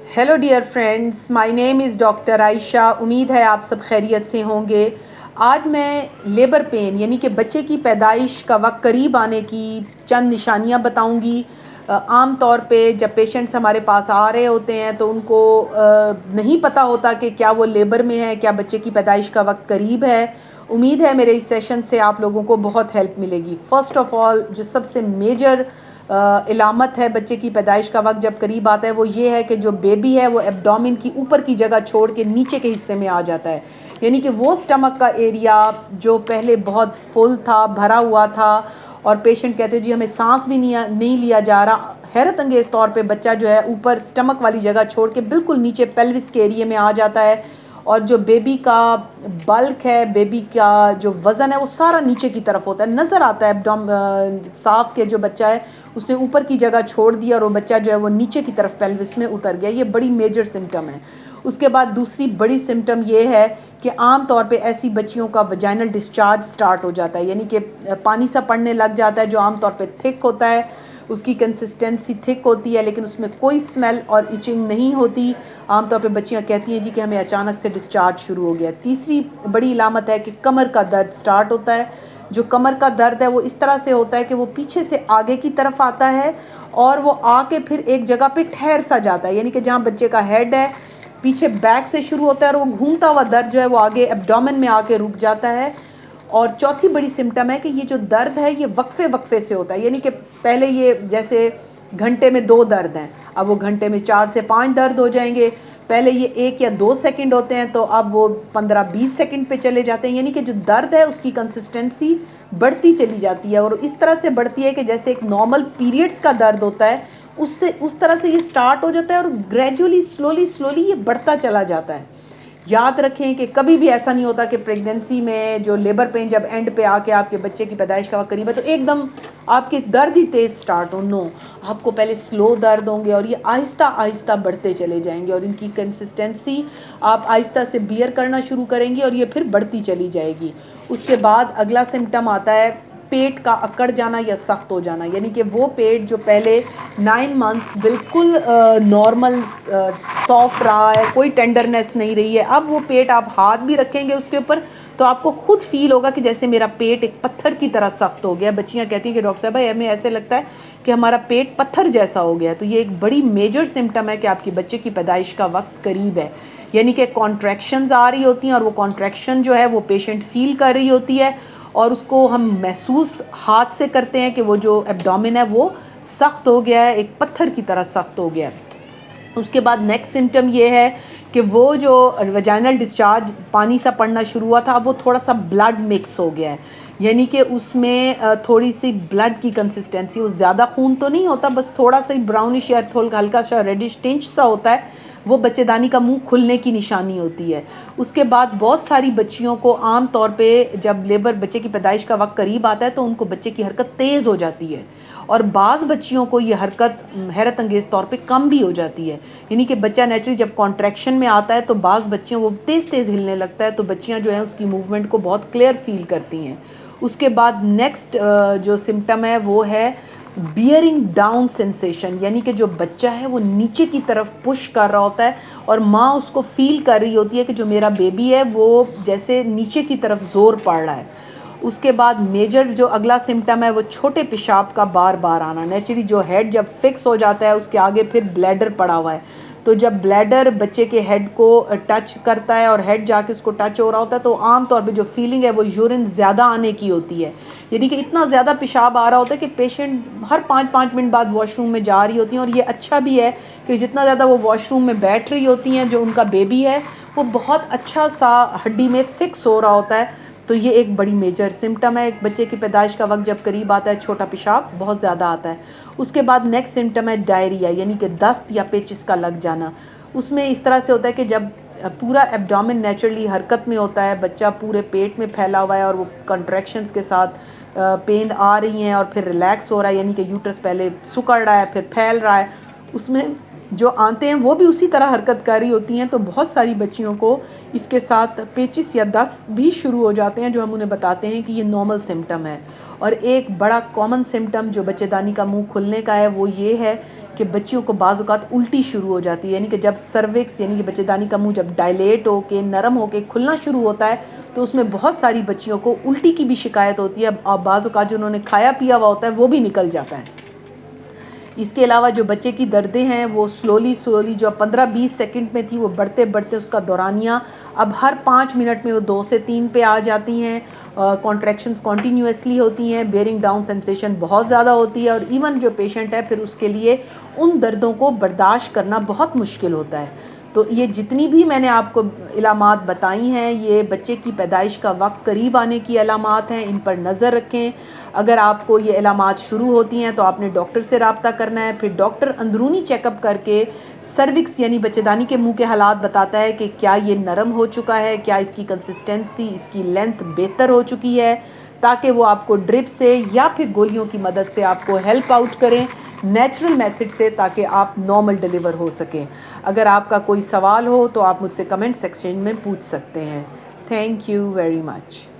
Hello dear friends, my name is doctor Ayesha. उम्मीद है आप सब खैरियत से होंगे। आज मैं लेबर पेन यानी कि बच्चे की पैदाइश का वक्त करीब आने की चंद निशानियां बताऊंगी। आम तौर पे जब पेशेंट्स हमारे पास आ रहे होते हैं तो उनको नहीं पता होता कि क्या वो लेबर में है, क्या बच्चे की पैदाइश का वक्त करीब है। उम्मीद है मेरे इस सेशन से आप लोगों को बहुत हेल्प मिलेगी। फ़र्स्ट ऑफ़ ऑल, जो सबसे मेजर इलामत है बच्चे की पैदाइश का वक्त जब करीब आता है वो ये है कि जो बेबी है वो एब्डोमेन की ऊपर की जगह छोड़ के नीचे के हिस्से में आ जाता है। यानी कि वो स्टमक का एरिया जो पहले बहुत फुल था, भरा हुआ था, और पेशेंट कहते जी हमें सांस भी नहीं लिया जा रहा। हैरत अंगेज़ तौर पे बच्चा जो है ऊपर स्टमक वाली जगह छोड़ के बिल्कुल नीचे पेल्विस के एरिया में आ जाता है, और जो बेबी का बल्क है, बेबी का जो वज़न है वो सारा नीचे की तरफ होता है। नज़र आता है एब्डोम साफ के जो बच्चा है उसने ऊपर की जगह छोड़ दिया और वो बच्चा जो है वो नीचे की तरफ पेल्विस में उतर गया। ये बड़ी मेजर सिम्टम है। उसके बाद दूसरी बड़ी सिम्टम ये है कि आम तौर पे ऐसी बच्चियों का वजाइनल डिस्चार्ज स्टार्ट हो जाता है, यानी कि पानी सा पड़ने लग जाता है, जो आम तौर पे थिक होता है, उसकी कंसिस्टेंसी थिक होती है, लेकिन उसमें कोई स्मेल और इचिंग नहीं होती। आमतौर पे बच्चियां कहती हैं जी कि हमें अचानक से डिस्चार्ज शुरू हो गया। तीसरी बड़ी इलामत है कि कमर का दर्द स्टार्ट होता है। जो कमर का दर्द है वो इस तरह से होता है कि वो पीछे से आगे की तरफ आता है और वो आके फिर एक जगह पे ठहर सा जाता है, यानी कि जहाँ बच्चे का हेड है पीछे बैक से शुरू होता है और वो घूमता हुआ दर्द जो है वो आगे एब्डोमेन में आके रुक जाता है। और चौथी बड़ी सिम्टम है कि ये जो दर्द है ये वक्फे वक्फे से होता है, यानी कि पहले ये जैसे घंटे में 2 दर्द हैं, अब वो घंटे में 4 से 5 दर्द हो जाएंगे। पहले ये 1 या 2 सेकंड होते हैं तो अब वो 15-20 सेकंड पे चले जाते हैं, यानी कि जो दर्द है उसकी कंसिस्टेंसी बढ़ती चली जाती है, और इस तरह से बढ़ती है कि जैसे एक नॉर्मल पीरियड्स का दर्द होता है उससे उस तरह से ये स्टार्ट हो जाता है और ग्रेजुअली स्लोली ये बढ़ता चला जाता है। याद रखें कि कभी भी ऐसा नहीं होता कि प्रेगनेंसी में जो लेबर पेन जब एंड पे आके आपके बच्चे की पैदाइश का वक्त करीब है तो एकदम आपके दर्द ही तेज़ स्टार्ट हो। नो, आपको पहले स्लो दर्द होंगे और ये आहिस्ता आहिस्ता बढ़ते चले जाएंगे, और इनकी कंसिस्टेंसी आप आहिस्ता से बियर करना शुरू करेंगी और ये फिर बढ़ती चली जाएगी। उसके बाद अगला सिम्टम आता है पेट का अकड़ जाना या सख्त हो जाना, यानी कि वो पेट जो पहले 9 मंथ्स बिल्कुल नॉर्मल सॉफ्ट रहा है, कोई टेंडरनेस नहीं रही है, अब वो पेट आप हाथ भी रखेंगे उसके ऊपर तो आपको खुद फील होगा कि जैसे मेरा पेट एक पत्थर की तरह सख्त हो गया। बच्चियां कहती हैं कि डॉक्टर साहब भाई हमें ऐसे लगता है कि हमारा पेट पत्थर जैसा हो गया है। तो ये एक बड़ी मेजर सिम्टम है कि आपकी बच्चे की पैदाइश का वक्त करीब है, यानी कि कॉन्ट्रैक्शंस आ रही होती हैं और वो कॉन्ट्रैक्शन जो है वो पेशेंट फील कर रही होती है, और उसको हम महसूस हाथ से करते हैं कि वो जो एब्डोमेन है वो सख्त हो गया है, एक पत्थर की तरह सख्त हो गया है। उसके बाद नेक्स्ट सिम्टम ये है कि वो जो वजाइनल डिस्चार्ज पानी सा पड़ना शुरू हुआ था अब वो थोड़ा सा ब्लड मिक्स हो गया है, यानी कि उसमें थोड़ी सी ब्लड की कंसिस्टेंसी, वो ज़्यादा खून तो नहीं होता, बस थोड़ा सा ही ब्राउनिश या थोड़ा हल्का सा रेडिश टिंच सा होता है, वो बच्चेदानी का मुंह खुलने की निशानी होती है। उसके बाद बहुत सारी बच्चियों को आम तौर पे जब लेबर बच्चे की पैदाइश का वक्त करीब आता है तो उनको बच्चे की हरकत तेज़ हो जाती है, और बाज़ बच्चियों को ये हरकत हैरत अंगेज़ तौर पे कम भी हो जाती है, यानी कि बच्चा नेचुरली जब कॉन्ट्रैक्शन में आता है तो बाज़ बच्चियों वो तेज़ तेज़ हिलने लगता है, तो बच्चियाँ जो हैं उसकी मूवमेंट को बहुत क्लियर फील करती हैं। उसके बाद नेक्स्ट जो सिम्टम है वो है बियरिंग डाउन सेंसेशन, यानी कि जो बच्चा है वो नीचे की तरफ पुश कर रहा होता है और माँ उसको फील कर रही होती है कि जो मेरा बेबी है वो जैसे नीचे की तरफ ज़ोर पड़ रहा है। उसके बाद मेजर जो अगला सिम्टम है वो छोटे पेशाब का बार बार आना। नेचुरली जो हेड जब फिक्स हो जाता है उसके आगे फिर ब्लैडर पड़ा हुआ है, तो जब ब्लैडर बच्चे के हेड को टच करता है और हेड जाके उसको टच हो रहा होता है तो आम तौर पे जो फीलिंग है वो यूरिन ज़्यादा आने की होती है, यानी कि इतना ज़्यादा पेशाब आ रहा होता है कि पेशेंट हर 5-5 मिनट बाद वॉशरूम में जा रही होती हैं। और ये अच्छा भी है कि जितना ज़्यादा वो वॉशरूम में बैठ रही होती हैं जो उनका बेबी है वो बहुत अच्छा सा हड्डी में फिक्स हो रहा होता है। तो ये एक बड़ी मेजर सिम्टम है। एक बच्चे की पैदाइश का वक्त जब करीब आता है छोटा पेशाब बहुत ज़्यादा आता है। उसके बाद नेक्स्ट सिम्टम है डायरिया, यानी कि दस्त या पेचिस का लग जाना। उसमें इस तरह से होता है कि जब पूरा एब्डोमेन नेचुरली हरकत में होता है, बच्चा पूरे पेट में फैला हुआ है और वो कंट्रैक्शंस के साथ पेन आ रही हैं और फिर रिलैक्स हो रहा है, यानी कि यूट्रस पहले सुकड़ रहा है फिर फैल रहा है, उसमें جو آتے ہیں وہ بھی اسی طرح حرکت کاری ہوتی ہیں، تو بہت ساری بچیوں کو اس کے ساتھ پیچس یا دست بھی شروع ہو جاتے ہیں، جو ہم انہیں بتاتے ہیں کہ یہ نارمل سمٹم ہے۔ اور ایک بڑا کامن سمٹم جو بچے دانی کا منہ کھلنے کا ہے وہ یہ ہے کہ بچیوں کو بعض اوقات الٹی شروع ہو جاتی ہے، یعنی کہ جب سروکس یعنی کہ بچے دانی کا منہ جب ڈائلیٹ ہو کے نرم ہو کے کھلنا شروع ہوتا ہے تو اس میں بہت ساری بچیوں کو الٹی کی بھی شکایت ہوتی ہے، اور بعض اوقات جو انہوں نے کھایا پیا ہوا ہوتا ہے وہ بھی نکل جاتا ہے۔ اس کے علاوہ جو بچے کی دردیں ہیں وہ سلولی جو 15-20 سیکنڈ میں تھی وہ بڑھتے بڑھتے اس کا دورانیہ اب ہر 5 منٹ میں وہ 2 سے 3 پہ آ جاتی ہیں، کانٹریکشنز کنٹینیوسلی ہوتی ہیں، بیئرنگ ڈاؤن سینسیشن بہت زیادہ ہوتی ہے، اور ایون جو پیشنٹ ہے پھر اس کے لیے ان دردوں کو برداشت کرنا بہت مشکل ہوتا ہے۔ تو یہ جتنی بھی میں نے آپ کو علامات بتائی ہیں یہ بچے کی پیدائش کا وقت قریب آنے کی علامات ہیں، ان پر نظر رکھیں۔ اگر آپ کو یہ علامات شروع ہوتی ہیں تو آپ نے ڈاکٹر سے رابطہ کرنا ہے، پھر ڈاکٹر اندرونی چیک اپ کر کے سروکس یعنی بچے دانی کے منہ کے حالات بتاتا ہے کہ کیا یہ نرم ہو چکا ہے، کیا اس کی کنسسٹنسی، اس کی لینتھ بہتر ہو چکی ہے، تاکہ وہ آپ کو ڈرپ سے یا پھر گولیوں کی مدد سے آپ کو ہیلپ آؤٹ کریں نیچرل میتھڈ سے، تاکہ آپ نارمل ڈیلیور ہو سکیں۔ اگر آپ کا کوئی سوال ہو تو آپ مجھ سے کمنٹ سیکشن میں پوچھ سکتے ہیں۔ Thank you very much.